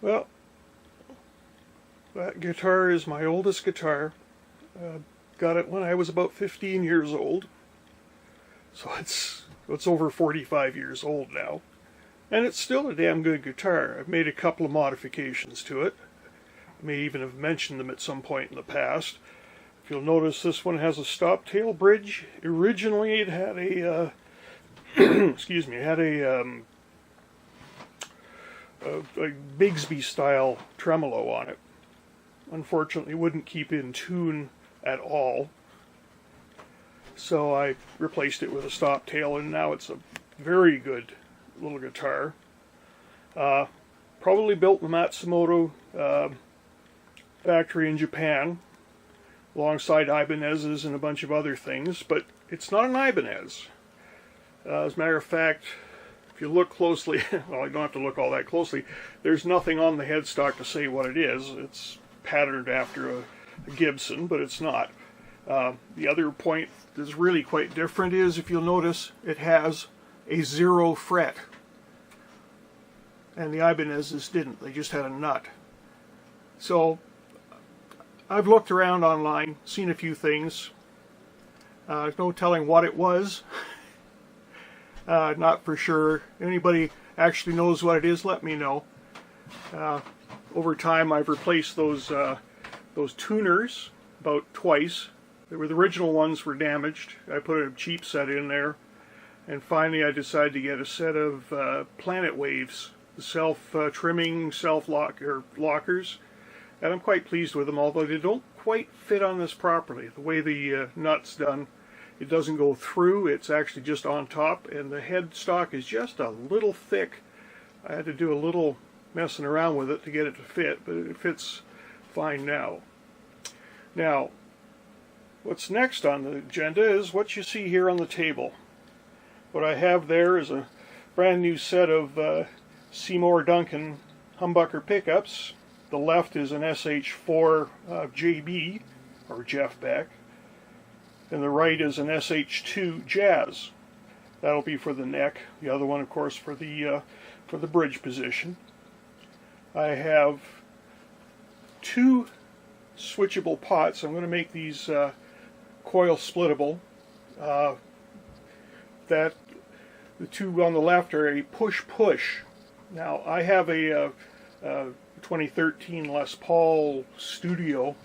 Well, that guitar is my oldest guitar. Got it when I was about 15 years old. So it's over 45 years old now. And it's still a damn good guitar. I've made a couple of modifications to it. I may even have mentioned them at some point in the past. If you'll notice, this one has a stop tail bridge. Originally it had a excuse me, it had a Bigsby style tremolo on it. Unfortunately, it wouldn't keep in tune at all. So I replaced it with a stop tail, and now it's a very good little guitar. Probably built in the Matsumoto factory in Japan, alongside Ibanez's and a bunch of other things, but it's not an Ibanez. As a matter of fact, if you look closely, well, you don't have to look all that closely, there's nothing on the headstock to say what it is. It's patterned after a Gibson, but it's not. The other point that's really quite different is, if you'll notice, it has a 0 fret. And the Ibanez's didn't. They just had a nut. So I've looked around online, seen a few things. There's no telling what it was. Not for sure. Anybody actually knows what it is, let me know. Over time I've replaced those tuners about twice. The original ones were damaged. I put a cheap set in there. And finally I decided to get a set of Planet Waves, the self-trimming, lockers. And I'm quite pleased with them, although they don't quite fit on this properly. The way the nut's done, it doesn't go through, it's actually just on top, and the headstock is just a little thick. I had to do a little messing around with it to get it to fit, but it fits fine now. Now, what's next on the agenda is what you see here on the table. What I have there is a brand new set of Seymour Duncan humbucker pickups. The left is an SH-4 JB, or Jeff Beck, and the right is an SH-2 Jazz. That'll be for the neck. The other one, of course, for the bridge position. I have two switchable pots. I'm going to make these coil splittable. That the two on the left are a push-push. Now I have a 2013 Les Paul Studio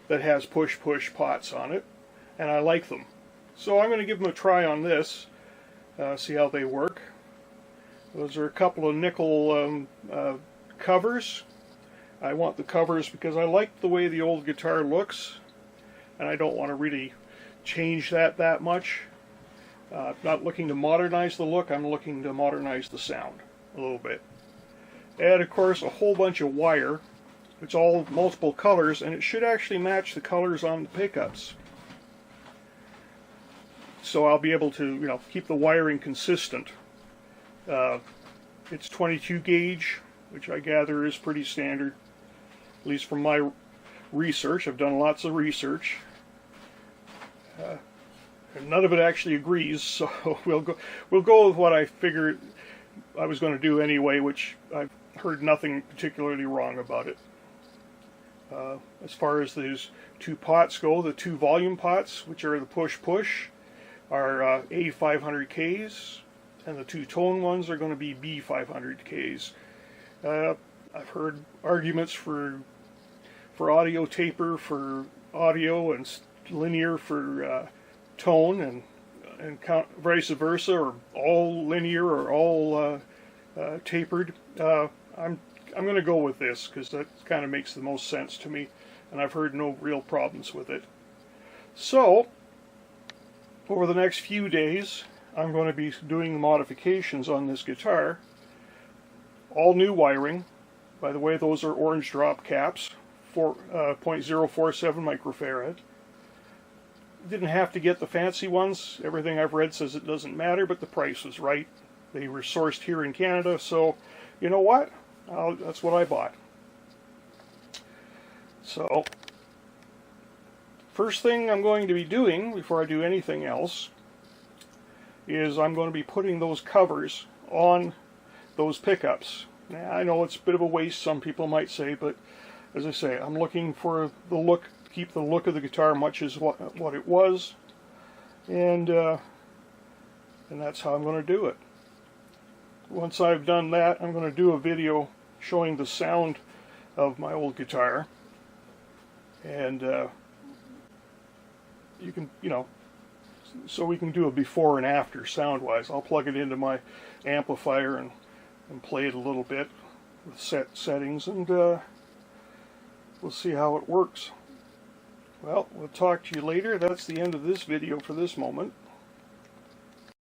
that has push-push pots on it, and I like them. So I'm going to give them a try on this, see how they work. Those are a couple of nickel covers. I want the covers because I like the way the old guitar looks, and I don't want to really change that much. Not looking to modernize the look, I'm looking to modernize the sound a little bit. And of course a whole bunch of wire. It's all multiple colors, and it should actually match the colors on the pickups. So I'll be able to, keep the wiring consistent. It's 22 gauge, which I gather is pretty standard, at least from my research. I've done lots of research. And none of it actually agrees, so we'll go with what I figured I was going to do anyway, which I've heard nothing particularly wrong about it. As far as these two pots go, the two volume pots, which are the push-push, are A500Ks, and the two tone ones are going to be B500Ks. I've heard arguments for audio taper for audio and linear for tone, and vice versa, or all linear or all tapered. I'm going to go with this because that kind of makes the most sense to me, and I've heard no real problems with it. So over the next few days I'm going to be doing modifications on this guitar. All new wiring. By the way, those are orange drop caps, 0.047 microfarad. Didn't have to get the fancy ones. Everything I've read says it doesn't matter, but the price was right. They were sourced here in Canada, so you know what? That's what I bought. So, first thing I'm going to be doing before I do anything else is I'm going to be putting those covers on those pickups. I know it's a bit of a waste, some people might say, but as I say, I'm looking for the look, keep the look of the guitar much as what it was, and that's how I'm going to do it. Once I've done that, I'm going to do a video showing the sound of my old guitar, and you can, so we can do a before and after sound-wise. I'll plug it into my amplifier and play it a little bit with settings, and we'll see how it works. Well, we'll talk to you later. That's the end of this video for this moment.